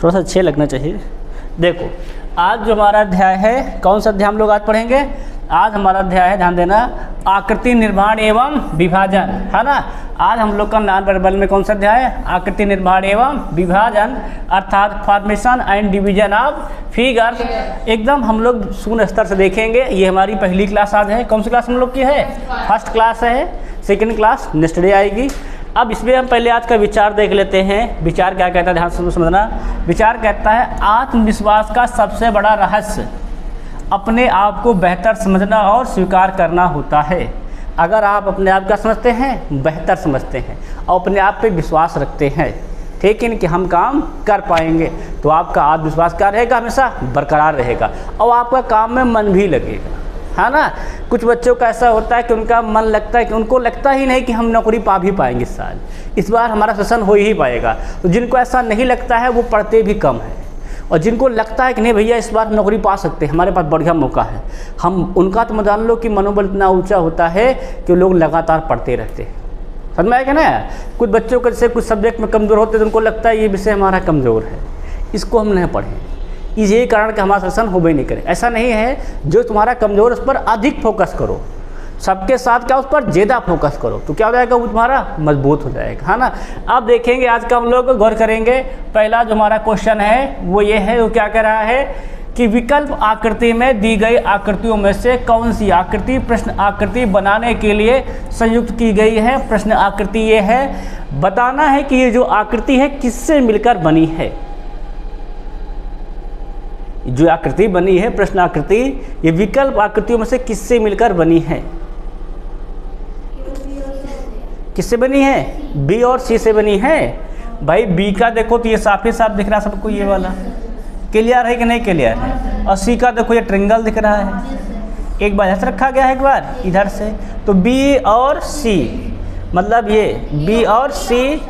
थोड़ा सा अच्छे लगना चाहिए। देखो आज जो हमारा अध्याय है, कौन सा अध्याय हम लोग आज पढ़ेंगे? आज हमारा अध्याय है, ध्यान देना, आकृति निर्माण एवं विभाजन, है ना। आज हम लोग का नॉन वर्बल में कौन सा अध्याय है? आकृति निर्माण एवं विभाजन, अर्थात formation and division of figure. एकदम हम लोग शून्य स्तर से देखेंगे। ये हमारी पहली क्लास आज है। कौन सी क्लास हम लोग की है? फर्स्ट क्लास है। सेकेंड क्लास नेक्स्ट डे आएगी। अब इसमें हम पहले आज का विचार देख लेते हैं। विचार क्या कहता है, ध्यान से समझना। विचार कहता है आत्मविश्वास का सबसे बड़ा रहस्य अपने आप को बेहतर समझना और स्वीकार करना होता है। अगर आप अपने आप का समझते हैं, बेहतर समझते हैं और अपने आप पे विश्वास रखते हैं, ठीक है, कि हम काम कर पाएंगे, तो आपका आत्मविश्वास क्या रहेगा? हमेशा बरकरार रहेगा और आपका काम में मन भी लगेगा, है ना। कुछ बच्चों का ऐसा होता है कि उनका मन लगता है कि उनको लगता ही नहीं कि हम नौकरी पा भी पाएंगे इस साल, इस बार हमारा सेशन हो ही पाएगा। तो जिनको ऐसा नहीं लगता है वो पढ़ते भी कम है, और जिनको लगता है कि नहीं भैया इस बार नौकरी पा सकते हैं, हमारे पास बढ़िया मौका है, हम उनका तो जान लो कि मनोबल इतना ऊंचा होता है कि लोग लगातार पढ़ते रहते हैं। समझ में आएगा ना। कुछ बच्चों के जैसे कुछ सब्जेक्ट में कमज़ोर होते हैं तो उनको लगता है ये विषय हमारा कमज़ोर है, इसको हम नहीं पढ़ें, यही कारण कि हमारा सेशन हो भी नहीं करे। ऐसा नहीं है, जो तुम्हारा कमज़ोर उस पर अधिक फोकस करो, सबके साथ क्या उस पर ज़्यादा फोकस करो, तो क्या हो जाएगा? वो तुम्हारा मजबूत हो जाएगा, है ना। अब देखेंगे आज का हम लोग गौर करेंगे। पहला जो हमारा क्वेश्चन है वो ये है, वो क्या कह रहा है कि विकल्प आकृति में दी गई आकृतियों में से कौन सी आकृति प्रश्न आकृति बनाने के लिए संयुक्त की गई है। प्रश्न आकृति ये है, बताना है कि ये जो आकृति है किससे मिलकर बनी है। जो आकृति बनी है प्रश्न आकृति, ये विकल्प आकृतियों में से किससे मिलकर बनी है? किससे बनी है? बी और सी से बनी है। भाई बी का देखो तो ये साफ ही साफ दिख रहा है सबको, ये वाला क्लियर है कि नहीं क्लियर है। और सी का देखो ये ट्रायंगल दिख रहा है, एक बार ऐसे रखा गया है, एक बार इधर से। तो बी और सी, मतलब ये बी और सी,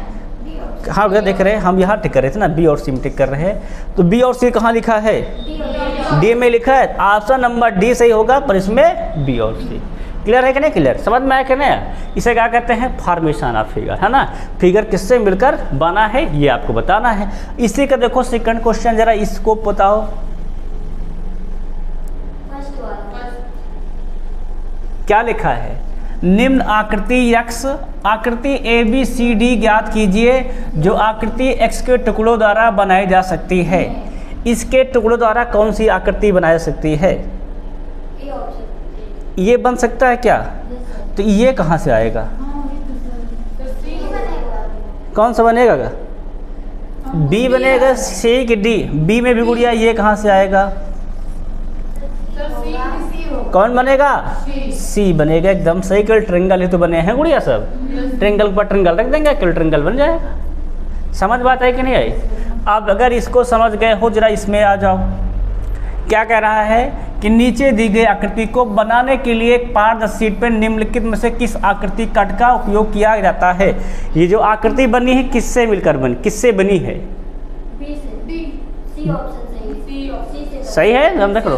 हाँ भैया देख रहे हैं, हम यहाँ टिक कर रहे थे ना, बी और सी में टिक कर रहे हैं। तो बी और सी कहाँ लिखा है? डी में लिखा है। ऑप्शन नंबर डी सही होगा, पर इसमें बी और सी। क्लियर है कि नहीं क्लियर? समझ में आया कि नहीं? इसे क्या कहते हैं? फॉर्मेशन ऑफ फिगर, है ना। फिगर किससे मिलकर बना है ये आपको बताना है। इसी का देखो सेकंड क्वेश्चन, जरा इसको बताओ। क्या लिखा है? निम्न आकृति x, आकृति ABCD ज्ञात कीजिए जो आकृति x के टुकड़ों द्वारा बनाई जा सकती है। इसके टुकड़ों द्वारा कौन सी आकृति बनाई जा सकती है? ये बन सकता है क्या? तो ये कहाँ से आएगा? कौन सा बनेगा? बी बनेगा, सी कि डी? बी में भी गुड़िया ये कहाँ से आएगा? कौन बनेगा? सी बनेगा। एकदम सही। केवल ट्रायंगल ही तो बने हैं गुड़िया सब, ट्रायंगल पर ट्रायंगल रख देंगे, केवल ट्रायंगल बन जाएगा। समझ बात है कि नहीं आई? अब अगर इसको समझ गए हो, जरा इसमें आ जाओ। क्या कह रहा है कि नीचे दी गई आकृति को बनाने के लिए एक पारदर्शी शीट पर निम्नलिखित में से किस आकृति कट का उपयोग किया जाता है। ये जो आकृति बनी है किससे मिलकर बनी, किससे बनी है? सही है, हम देख लो।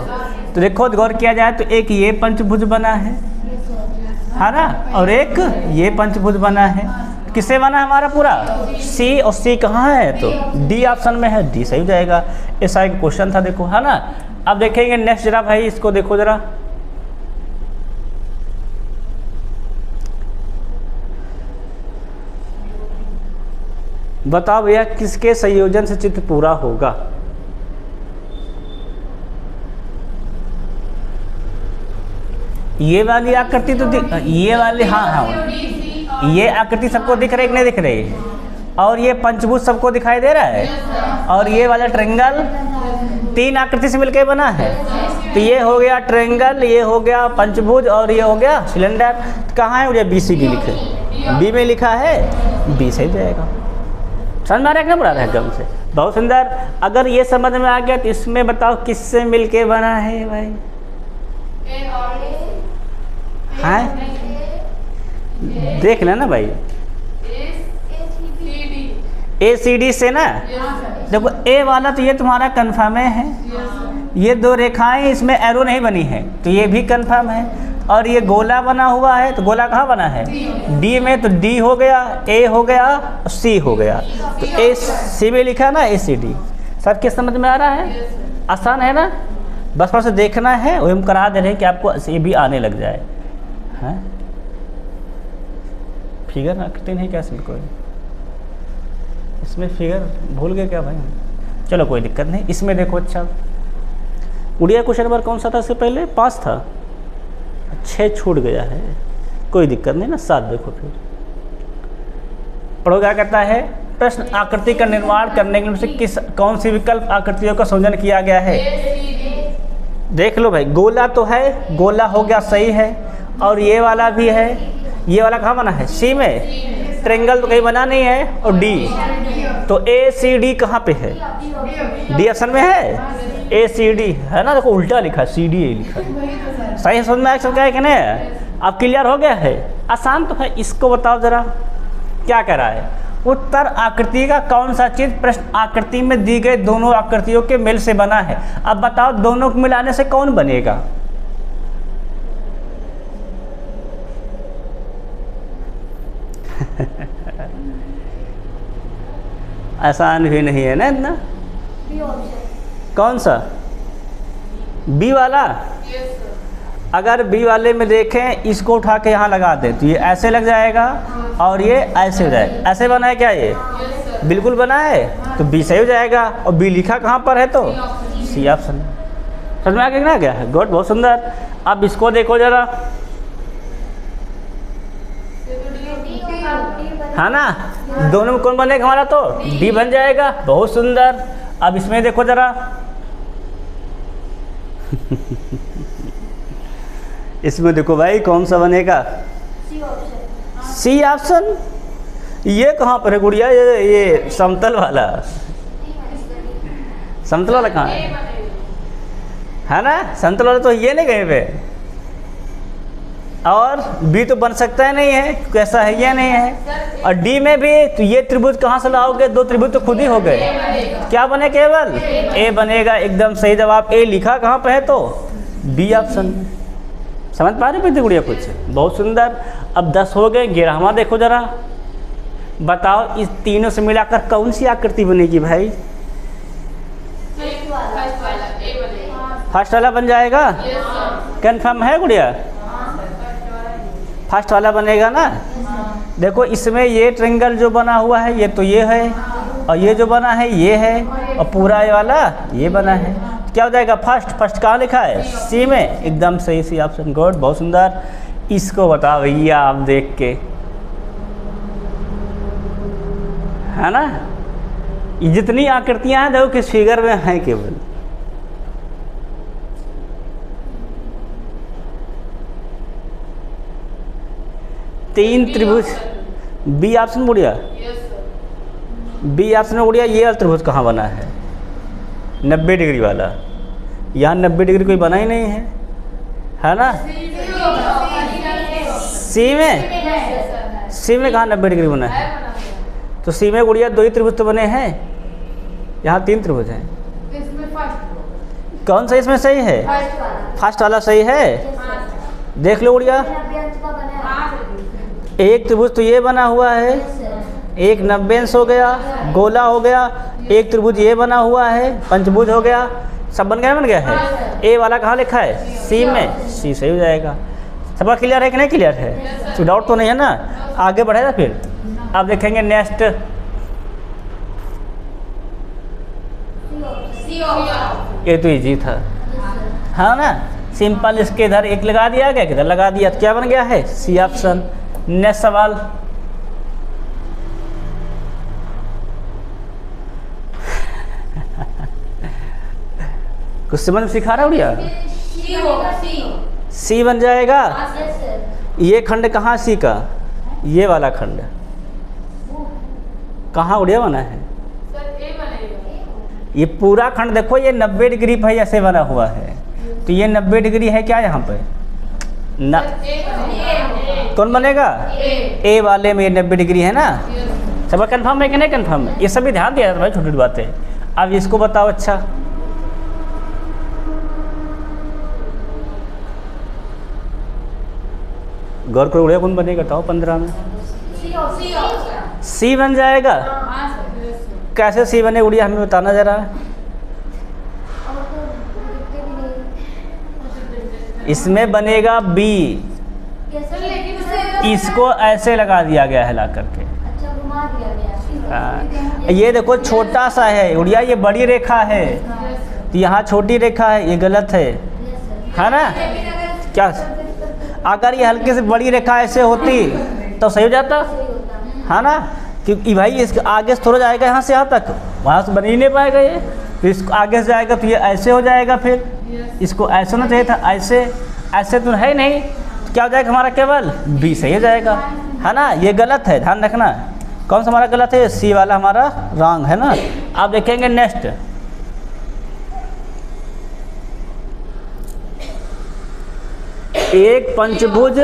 तो देखो गौर किया जाए तो एक ये पंचभुज बना है ना, और एक ये पंचभुज बना है। किससे बना है हमारा पूरा? सी। और सी कहाँ है? तो डी ऑप्शन में है, डी सही हो जाएगा। ऐसा एक क्वेश्चन था, देखो, है ना। अब देखेंगे नेक्स्ट, जरा भाई इसको देखो जरा। बताओ भैया किसके संयोजन से चित्र पूरा होगा? ये वाली आकृति तो ये वाली, हाँ, ये आकृति सबको दिख रही है कि नहीं दिख रही है? और ये पंचभुज सबको दिखाई दे रहा है, और ये वाला ट्रायंगल तीन आकृति से मिलकर बना है। तो ये हो गया ट्रायंगल, ये हो गया पंचभुज, और ये हो गया सिलेंडर। तो कहाँ है? ये BCD लिखे, बी में लिखा है, बी सही जाएगा। समझ में आ रहा है? पड़ा रहा एकदम से, बहुत सुंदर। अगर ये समझ में आ गया तो इसमें बताओ किससे मिलके बना है भाई? हाँ देख लेना भाई, ACD से ना। देखो ए वाला तो ये तुम्हारा कन्फर्म है, ये दो रेखाएं इसमें एरो नहीं बनी है तो ये भी कन्फर्म है। और ये गोला बना हुआ है, तो गोला कहाँ बना है? डी में, तो डी हो गया, ए हो गया, सी हो गया। तो ए सी में लिखा ना ACD, सब किस समझ में आ रहा है? आसान है ना? बस थोड़ा सा देखना है, वही हम करा दे रहे हैं कि आपको ये भी आने लग जाए। हैं फिगर आकृति नहीं क्या इसमें कोई, इसमें फिगर भूल गए क्या भाई? चलो कोई दिक्कत नहीं। इसमें देखो अच्छा, उड़िया क्वेश्चन नंबर कौन सा था इससे पहले? 5 था, 6 छूट गया है, कोई दिक्कत नहीं ना। 7 देखो फिर पढ़ो क्या कहता है। प्रश्न आकृति का निर्माण करने के लिए किस कौन सी विकल्प आकृतियों का संयोजन किया गया है? देख लो भाई, गोला तो है, गोला हो गया सही है, और ये वाला भी है। ये वाला कहाँ बना है? सी में। ट्रेंगल तो कहीं बना नहीं है। और डी, तो ए सी डी कहाँ पे है? डी ऑप्शन में है। ए सी डी है ना, देखो उल्टा लिखा है, सी डी ए लिखा है। सही समझ में आया क्या है कि नहीं? अब क्लियर हो गया है? आसान तो है। इसको बताओ जरा, क्या कह रहा है? उत्तर आकृति का कौन सा चीज प्रश्न आकृति में दी गई दोनों आकृतियों के मेल से बना है? अब बताओ दोनों को मिलाने से कौन बनेगा? आसान भी नहीं है ना इतना। कौन सा? बी वाला। अगर बी वाले में देखें, इसको उठा के यहाँ लगा दें तो ये ऐसे लग जाएगा और ये ऐसे हो जाएगा। ऐसे बना है क्या? ये बिल्कुल बना है, तो बी सही हो जाएगा। और बी लिखा कहाँ पर है? तो सी ऑप्शन। समझ में आ गया ना? क्या है? गुड, बहुत सुंदर। अब इसको देखो जरा, है ना? दोनों में कौन बनेगा हमारा? तो डी बन जाएगा। बहुत सुंदर। अब इसमें देखो जरा इसमें देखो भाई, कौन सा बनेगा? C option. ये कहाँ पर है गुड़िया? ये समतल वाला, समतल वाला कहाँ है ना? समतल वाला तो ये नहीं कहीं पे। और बी तो बन सकता है नहीं है, कैसा है? ये नहीं है। और डी में भी तो ये त्रिभुज कहाँ से लाओगे? 2 त्रिभुज तो खुद ही हो गए। क्या बने? केवल ए बनेगा। एकदम सही जवाब। ए लिखा कहाँ पे है? तो बी ऑप्शन। समझ पा रहे हो गुड़िया कुछ? बहुत सुंदर। अब 10 हो गए। 11वां देखो जरा, बताओ इस तीनों से मिलाकर कौन सी आकृति बनेगी भाई? फर्स्ट वाला बन जाएगा। कंफर्म है गुड़िया? फर्स्ट वाला बनेगा ना। देखो इसमें ये ट्रेंगल जो बना हुआ है, ये तो ये है, और ये जो बना है ये है, और पूरा ये वाला ये बना है। क्या हो जाएगा? फर्स्ट। फर्स्ट कहाँ लिखा है? सी में। एकदम सही, सी ऑप्शन। गुड, बहुत सुंदर। इसको बताओ भैया आप देख के, है ना? ये जितनी आकृतियां हैं देखो किस फिगर में हैं केवल। तीन त्रिभुज। बी ऑप्शन बढ़िया। बी ऑप्शन में बढ़िया। ये त्रिभुज कहाँ बना है? 90 डिग्री वाला। यहाँ 90 डिग्री कोई बना ही नहीं है ना? सी में। सी में कहाँ 90 डिग्री बना है? तो सी में गुड़िया 2 ही त्रिभुज तो बने हैं, यहाँ 3 त्रिभुज हैं। कौन सा इसमें सही है? फर्स्ट वाला सही है। देख लो गुड़िया, एक त्रिभुज तो ये बना हुआ है, एक 90 अंश हो गया, गोला हो गया। एक त्रिभुज ये बना हुआ है, पंचभुज हो गया। सब बन गया है। ए वाला कहाँ लिखा है? सी में। सी सही हो जाएगा। सबका क्लियर है कि नहीं क्लियर है? तो डाउट तो नहीं है ना? आगे बढ़ेगा फिर। अब देखेंगे नेक्स्ट। ये तो इजी था, हाँ ना? सिंपल। इसके इधर एक लगा दिया गया, किधर लगा दिया, तो क्या बन गया है? C option. नेक्स्ट सवाल। कुछ समझ में सिखा रहा उड़िया? सी बन जाएगा। ये खंड कहाँ? सी का ये वाला खंड कहाँ उड़िया बना है? ये पूरा खंड देखो, ये 90 डिग्री पर ऐसे बना हुआ है। तो ये 90 डिग्री है क्या यहाँ पे? ना। कौन बनेगा? ए वाले में ये 90 डिग्री है ना? सब कंफर्म है कि नहीं कंफर्म है? ये सभी ध्यान दिया भाई, छोटी छोटी बातें। अब इसको बताओ अच्छा, गौर करो उड़िया कौन बनेगा? बताओ 15 में। सी बन जाएगा। कैसे सी बने उड़िया हमें बताना जरा। इसमें बनेगा बी। इसको ऐसे लगा दिया गया है ला करके। अच्छा, घुमा दिया गया। हाँ, ये देखो छोटा सा है उड़िया, ये बड़ी रेखा है, तो यहाँ छोटी रेखा है, ये गलत है ना। क्या अगर ये हल्के से बड़ी रेखा ऐसे होती तो सही हो जाता, है ना। क्योंकि भाई इसके आगे से थोड़ा जाएगा यहाँ से यहाँ तक, वहाँ से बन ही नहीं पाएगा ये, तो इसको आगे से जाएगा तो ये ऐसे हो जाएगा, फिर इसको ऐसे होना चाहिए था, ऐसे ऐसे तो है ही नहीं, तो क्या हो जाएगा हमारा, केवल बी सही हो जाएगा, है ना। ये गलत है, ध्यान रखना। कौन सा हमारा गलत है, सी वाला हमारा रॉन्ग है ना। आप देखेंगे नेक्स्ट, एक पंचभुज,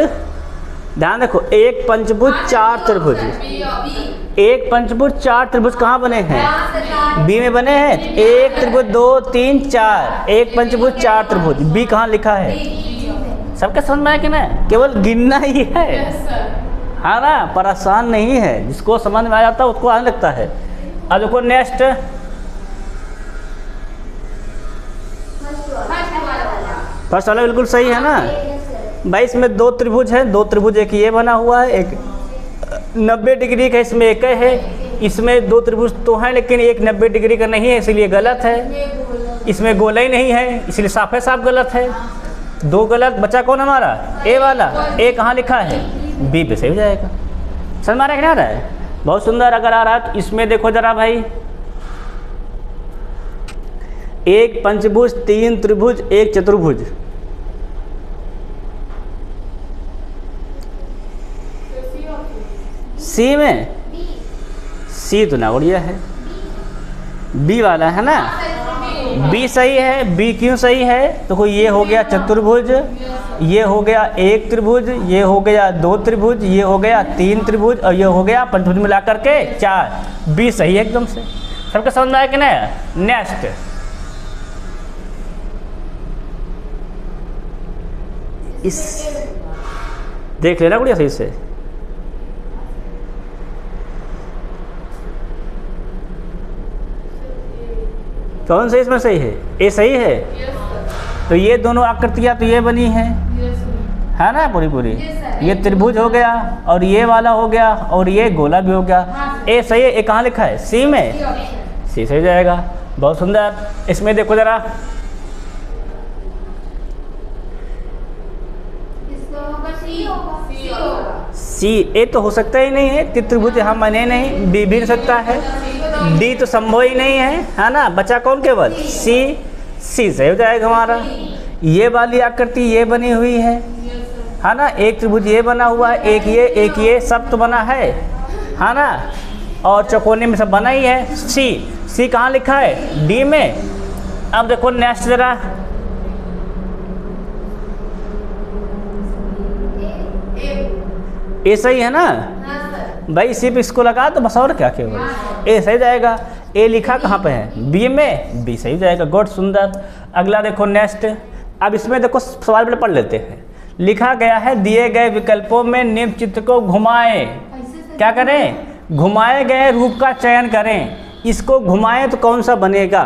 ध्यान रखो, एक पंचभुज चार त्रिभुज, एक पंचभुज चार त्रिभुज कहाँ बने हैं, बी में बने हैं। एक त्रिभुज 2 3 4, एक पंचभुज चार त्रिभुज, बी कहाँ लिखा है, सबके समझ में आया कि ना। केवल गिनना ही है ना, परेशान नहीं है, जिसको समझ में आ जाता है उसको आने लगता है। अब देखो नेक्स्ट, फर्स्ट वाला बिल्कुल सही है ना भाई। इसमें दो त्रिभुज हैं, दो त्रिभुज, एक ये बना हुआ है, एक 90 डिग्री का, इसमें एक है। इसमें दो त्रिभुज तो हैं लेकिन एक 90 डिग्री का नहीं है, इसलिए गलत है। इसमें गोला ही नहीं है, इसलिए साफ है साफ गलत है। दो गलत, बचा कौन हमारा, ए वाला। ए कहाँ लिखा है, बी पे सही हो जाएगा। समझ में आ रहा है कि नहीं आ रहा है, बहुत सुंदर। अगर आ रहा है तो इसमें देखो जरा भाई, एक पंचभुज 3 त्रिभुज 1 चतुर्भुज, सी में, सी तो ना बढ़िया है, बी वाला है ना, बी सही है। बी क्यों सही है, तो कोई ये हो गया चतुर्भुज, ये हो गया 1 त्रिभुज, ये हो गया 2 त्रिभुज, ये हो गया 3 त्रिभुज, और ये हो गया पंचभुज मिलाकर के 4। बी सही है एकदम से, सबके समझ में आया कि नहीं। नेक्स्ट, इस देख लेना बढ़िया सही से, कौन सा इसमें सही है, ए सही है। तो ये दोनों आकृतियाँ तो ये बनी है ना पूरी पूरी। ये त्रिभुज हो गया और ये वाला हो गया और ये गोला भी हो गया। ए सही है, ए कहाँ लिखा है, सी में, सी सही जाएगा। बहुत सुंदर। इसमें देखो जरा, सी, ए तो हो सकता ही नहीं है, त्रिभुज यहाँ बने नहीं, बी भी हो सकता है, डी तो संभव ही नहीं है ना। बचा कौन, केवल सी, सी सही हो जाएगा हमारा। ये वाली आकृति ये बनी हुई है ना, एक त्रिभुज ये बना हुआ है, एक ये सब तो बना है ना, और चौकोने में सब बना ही है। सी, सी कहाँ लिखा है, डी में। अब देखो नेक्स्ट जरा, ए सही है ना भाई, सिर्फ इसको लगा तो बस, और क्या केवल ए सही जाएगा। ए लिखा कहाँ पे है, बी में, बी सही जाएगा। गुड, सुंदर। अगला देखो नेक्स्ट। अब इसमें देखो सवाल पहले पढ़ लेते हैं। लिखा गया है, दिए गए विकल्पों में निम्न चित्र को घुमाएं। क्या करें, घुमाए गए रूप का चयन करें। इसको घुमाएं तो कौन सा बनेगा,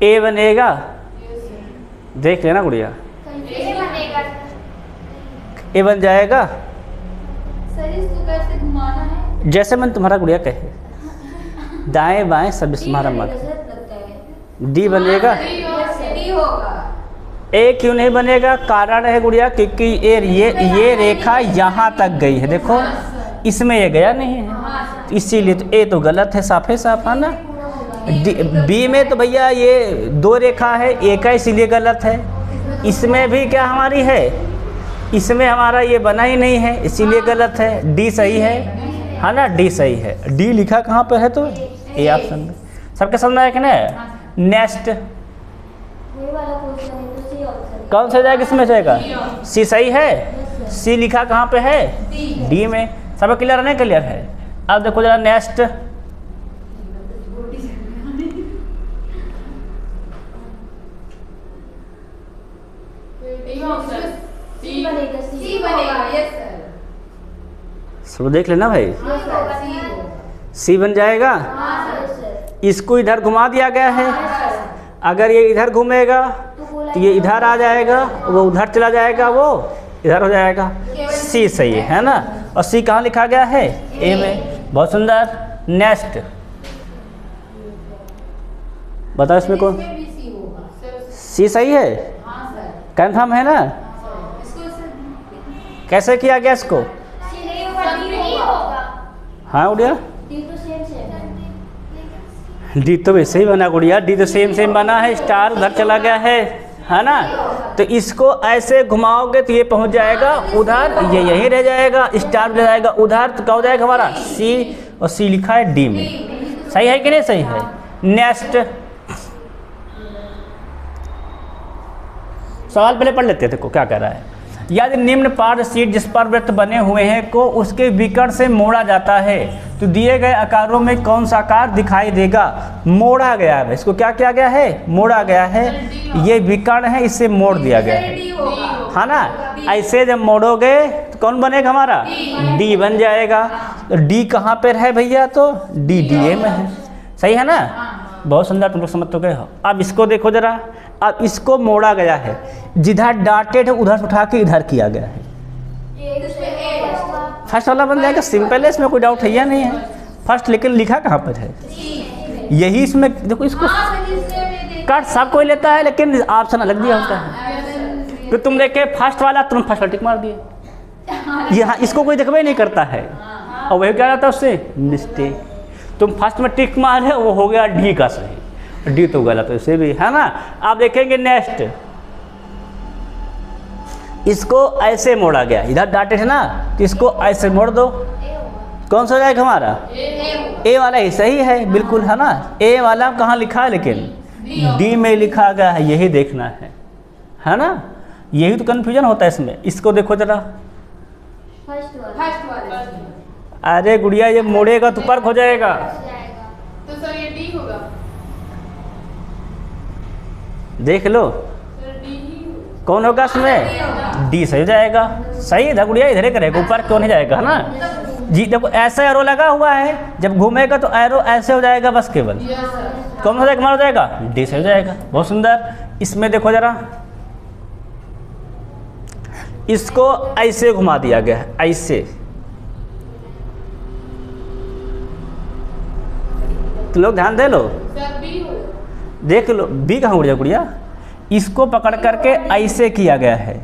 ए बनेगा। देख लेना गुड़िया, ए बन जाएगा। जैसे मैंने तुम्हारा गुड़िया कहे, दाएं बाएं सब तुम्हारा मत। डी बनेगा, ए क्यों नहीं बनेगा, कारण है गुड़िया, क्योंकि ये रेखा यहाँ तक गई है, देखो इसमें ये गया नहीं है, इसीलिए तो ए तो गलत है, साफ है साफ, है ना। बी में तो भैया ये 2 रेखा है, एक है इसीलिए गलत है। इसमें भी क्या हमारी है, इसमें हमारा ये बना ही नहीं है, इसीलिए गलत है। डी सही है ना, डी सही है। डी लिखा कहाँ पर है, तो ए ऑप्शन में। सबके समझ में आया कि नहीं। नेक्स्ट, कौन सा जाएगा, किसमें जाएगा, सी सही है। सी लिखा कहाँ पे है, डी में। सब क्लियर है, नहीं क्लियर है। अब देखो जरा नेक्स्ट, सब देख लेना भाई, सी बन जाएगा। इसको इधर घुमा दिया गया है, अगर ये इधर घूमेगा तो ये इधर आ जाएगा, वो उधर चला जाएगा, वो इधर हो जाएगा। सी सही है ना। और सी कहाँ लिखा गया है? ए में। बहुत सुंदर। नेक्स्ट बताओ इसमें कौन? इसमें भी सी होगा। सी सही है, हाँ सर। कन्फर्म है ना? इसको सर कैसे किया गया इसको? सी नहीं होगा, डी होगा। हाँ गुड़िया, डी तो सेम सेम है। डी तो वैसे ही बना गुड़िया, डी तो सेम सेम बना है, स्टार उधर चला गया है ना? तो इसको ऐसे घुमाओगे तो ये पहुंच जाएगा उधर, ये यहीं रह जाएगा, स्टार रह जाएगा उधर, तो क्या हो जाएगा हमारा? सी, और सी लिखा है डी में। सही है कि नहीं सही है? नेक्स्ट सवाल पहले पढ़ लेते थे को क्या कह रहा है। यदि निम्न पार्श्व शीट जिस पर वृत्त बने हुए हैं को उसके विकर्ण से मोड़ा जाता है तो दिए गए आकारों में कौन सा आकार दिखाई देगा? मोड़ा गया है, इसको क्या किया गया है? मोड़ा गया है। ये विकर्ण है, इसे मोड़ दिया गया है, है ना? ऐसे जब मोड़ोगे तो कौन बनेगा हमारा? डी बन जाएगा। तो डी कहाँ पर है भैया? तो डी डी ए में है। सही है ना? बहुत सुंदर, तुम लोग समझ तो गए हो। अब इसको देखो जरा, अब इसको मोड़ा गया है, जिधर डॉटेड है उधर से उठा के इधर किया गया है। फर्स्ट वाला बन जाएगा, सिंपल है, इसमें कोई डाउट है या नहीं है? फर्स्ट लेकिन लिखा कहाँ पर है? यही इसमें देखो, इसको कट सब कोई लेता है लेकिन ऑप्शन अलग दिया होता है। तो तुम देखे फर्स्ट वाला, तुम फर्स्ट टिक मार दिए, यहाँ इसको कोई देखबे नहीं करता है, और वही क्या रहता है उससे? मिस्टेक। तुम फर्स्ट में टिक मारे, वो हो गया डी का सही, डी तो गलत है इसे भी, है ना? आप देखेंगे नेक्स्ट, इसको ऐसे मोड़ा गया, इधर डाटे है ना, तो इसको ऐसे मोड़ दो, कौन सा हो जाएगा हमारा? ए वाला ही सही है, बिल्कुल, है ना? ए वाला कहाँ लिखा है? लेकिन डी में लिखा गया है, यही देखना है ना? यही तो कन्फ्यूजन होता है इसमें। इसको देखो जरा, फर्स्ट वाला। अरे गुड़िया ये मोड़ेगा तो ऊपर हो जाएगा। तो सर ये डी होगा। देख लो कौन होगा इसमें? डी सही हो जाएगा। सही है गुड़िया, इधर ही करेगा, ऊपर क्यों नहीं जाएगा, है ना? जी देखो ऐसा एरो लगा हुआ है, जब घूमेगा तो एरो ऐसे हो जाएगा बस केवल। कौन हो जाएगा? हमारा हो जाएगा डी सही हो जाएगा। बहुत सुंदर। इसमें देखो जरा, इसको ऐसे घुमा दिया गया है, ऐसे। तो लोग ध्यान दे लो, देख लो बी कहाँ उड़ जाए गुड़िया? इसको पकड़ करके ऐसे किया गया है,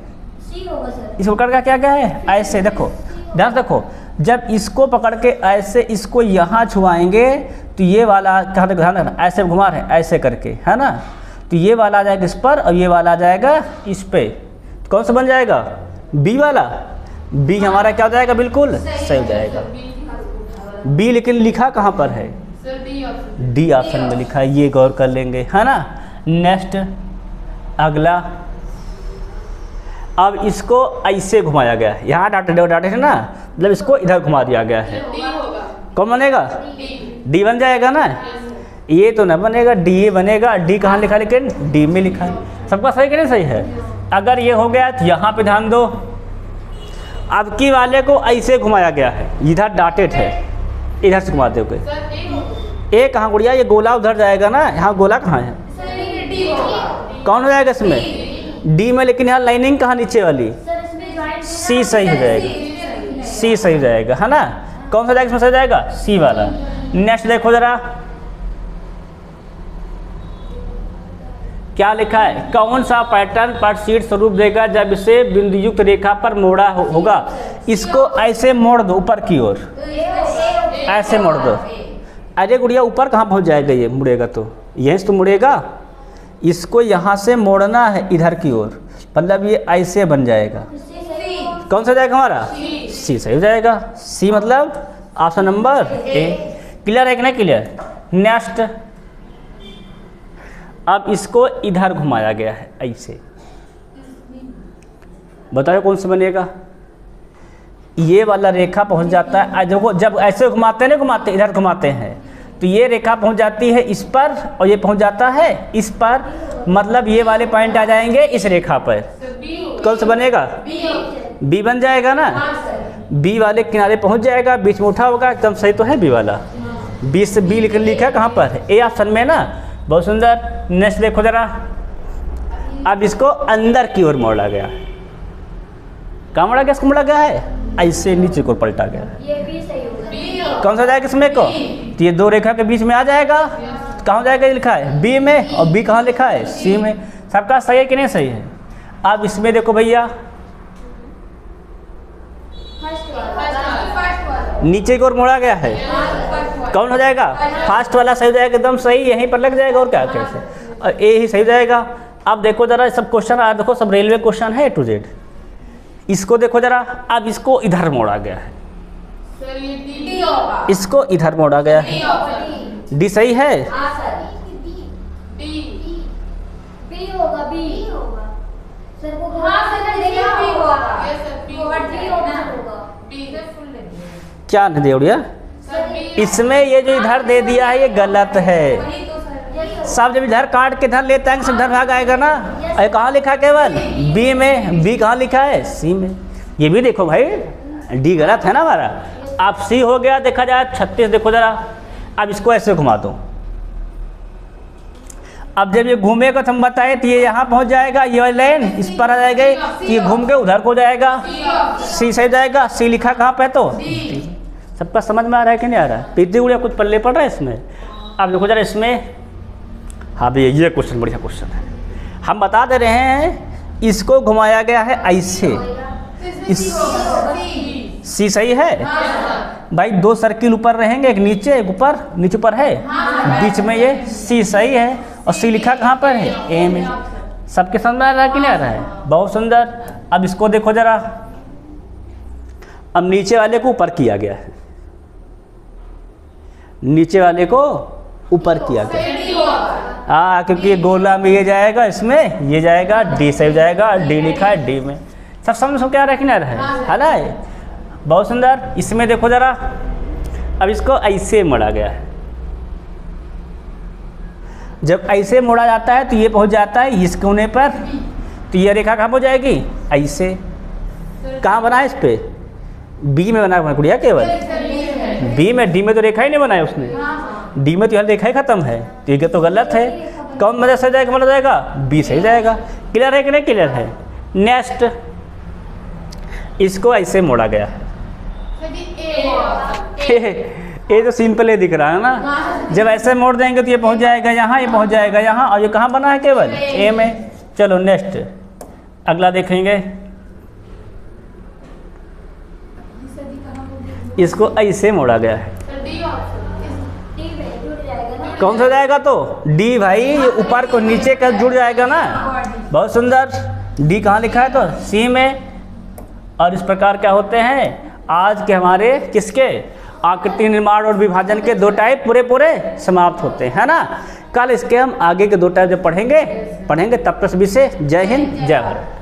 सी होगा सर। इसको पकड़ कर क्या गया है? ऐसे। देखो ध्यान देखो, जब इसको पकड़ के ऐसे इसको यहाँ छुआएंगे तो ये वाला कहाँ तक ध्यान रखना, ऐसे घुमा रहे ऐसे करके, है ना? तो ये वाला आ जाएगा इस पर और ये वाला आ जाएगा इस पे। तो कौन सा बन जाएगा? बी वाला। बी हमारा क्या हो जाएगा? बिल्कुल सही हो जाएगा। बी लेकिन लिखा कहाँ पर है? डी ऑप्शन में लिखा है, ये गौर कर लेंगे, है ना? नेक्स्ट अगला, अब इसको ऐसे घुमाया गया है, यहाँ डाटे है ना, मतलब इसको इधर घुमा दिया गया है। कौन बनेगा? डी बन जाएगा ना? ये तो ना बनेगा, डी बनेगा। डी कहाँ लिखा? लेकिन डी में लिखा है। सबका सही कि नहीं सही है? अगर ये हो गया तो यहाँ पे ध्यान दो, अब की वाले को ऐसे घुमाया गया है, इधर डाटेड है, इधर से घुमा दोगे। ए कहाँ गुड़िया? ये गोला उधर जाएगा ना, यहाँ गोला कहाँ है? कौन हो जाएगा इसमें? डी में। लेकिन यहाँ लाइनिंग कहाँ? नीचे वाली सी सही हो जाएगा, सी सही हो जाएगा, है ना? कौन सा जाएगा इसमें? सही जाएगा सी वाला। नेक्स्ट देखो जरा, क्या लिखा है? कौन सा पैटर्न पर शीट स्वरूप देगा जब इसे बिंदुयुक्त रेखा पर मोड़ा होगा? इसको ऐसे मोड़ दो ऊपर की ओर, ऐसे मोड़ दो। अरे गुड़िया ऊपर कहाँ पहुँच जाएगा? ये मुड़ेगा तो यहीं से तो मुड़ेगा, इसको यहाँ से मोड़ना है इधर की ओर, मतलब ये ऐसे बन जाएगा। कौन सा जाएगा हमारा? सी सही हो जाएगा। सी मतलब ऑप्शन नंबर ए। क्लियर है कि नहीं क्लियर? नेक्स्ट, अब इसको इधर घुमाया गया है ऐसे, बताओ कौन सा बनेगा? ये वाला रेखा पहुंच जाता है, देखो जब ऐसे घुमाते हैं ना, घुमाते इधर घुमाते हैं तो ये रेखा पहुंच जाती है इस पर और ये पहुंच जाता है इस पर, मतलब ये वाले पॉइंट आ जाएंगे इस रेखा पर। कौन सा बनेगा? बी बन जाएगा ना? बी वाले किनारे पहुंच जाएगा, बीच में उठा होगा, एकदम सही तो है बी वाला। बी से बी लिखा कहाँ पर है? ए ऑप्शन में ना। बहुत सुंदर। नेक्स्ट देखो जरा, अब इसको अंदर की ओर मोड़ा गया। कहाँ मोड़ा गया? इसको मोड़ा गया है ऐसे नीचे को पलटा गया। ये बी सही होगा। कौन सा हो जाएगा इसमें को? तो ये दो रेखा के बीच में आ जाएगा। कहाँ हो जाएगा? ये लिखा है बी में, और बी कहाँ लिखा है? सी में। सबका सही है कि नहीं सही है? अब इसमें देखो भैया नीचे की ओर मोड़ा गया है। कौन हो जाएगा? फर्स्ट वाला सही हो जाएगा, एकदम सही, यहीं पर लग जाएगा। और क्या कैसे? और ए ही सही हो जाएगा। अब देखो जरा सब क्वेश्चन आ, देखो सब रेलवे क्वेश्चन है A to Z। इसको देखो जरा, अब इसको इधर मोड़ा गया है, सर ये डी होगा। इसको इधर मोड़ा गया है। डी सही है? हाँ सर। डी बी होगा। बी होगा सर वो। हाँ सर डी होगा। यस सर बी होगा। डी होगा। बी सर फुल ले दिया। क्या नहीं दे उड़िया? इसमें ये जो इधर दे दिया है ये गलत है। सब जब इधर काट के इधर लेते हैं इधर भाग आएगा ना। अरे कहाँ लिखा है केवल? बी में। बी कहाँ लिखा है? सी में। ये भी देखो भाई डी गलत है ना हमारा। अब सी हो गया, देखा जाए 36। देखो जरा, अब इसको ऐसे घुमा दो। अब जब ये घूमेगा तो हम बताए तो ये यहाँ पहुँच जाएगा, ये लाइन इस पर आ जाएगा, ये घूम के उधर को जाएगा। सी सही जाएगा। सी लिखा कहाँ पे? तो सबका समझ में आ रहा है कि नहीं आ रहा है? पीती उड़िया कुछ पल्ले पड़ रहा है इसमें। अब देखो जरा इसमें, हाँ भैया ये क्वेश्चन बढ़िया क्वेश्चन है। हम बता दे रहे हैं इसको घुमाया गया है ऐसे। इस सी सही है भाई। दो सर्किल ऊपर रहेंगे, एक नीचे एक ऊपर, नीचे ऊपर है, बीच में ये सी सही है। और सी लिखा कहाँ पर है? ए में। सबके समझ में आ रहा है कि नहीं आ रहा है? बहुत सुंदर। अब इसको देखो जरा, अब नीचे वाले को ऊपर किया गया है, नीचे वाले को ऊपर किया गया। हाँ क्योंकि ये गोला में ये जाएगा, इसमें ये जाएगा, डी से जाएगा, डी लिखा है डी में। सब समझ में क्या रहा है कि नहीं रहा है ना? बहुत सुंदर। इसमें देखो जरा, अब इसको ऐसे मोड़ा गया है। जब ऐसे मोड़ा जाता है तो ये पहुंच जाता है इस कोने पर, तो ये रेखा कहाँ हो जाएगी? ऐसे। कहाँ बना है? इस पे बी में बना गुड़िया केवल बी में। डी में तो रेखा ही नहीं बनाया उसने। डी में तो यहाँ रेखा ही खत्म है, तो ये तो गलत है। कौन मदद से जाएगा? मतलब जाएगा बी सही जाएगा। क्लियर है कि नहीं क्लियर है? नेक्स्ट, इसको ऐसे मोड़ा गया है। ये तो सिंपल ही दिख रहा है ना। जब ऐसे मोड़ देंगे तो ये पहुंच जाएगा यहाँ, ये पहुंच जाएगा यहाँ, और ये कहाँ बना है? केवल ए में। चलो नेक्स्ट अगला देखेंगे। इसको ऐसे मोड़ा गया है। कौन सा जाएगा? तो डी भाई, ये ऊपर को नीचे का जुड़ जाएगा ना। बहुत सुंदर। डी कहाँ लिखा है? तो सी में। और इस प्रकार क्या होते हैं आज के हमारे किसके आकृति निर्माण और विभाजन के दो टाइप पूरे समाप्त होते हैं ना। कल इसके हम आगे के दो टाइप जब पढ़ेंगे तब तक सभी से जय हिंद जय भारत।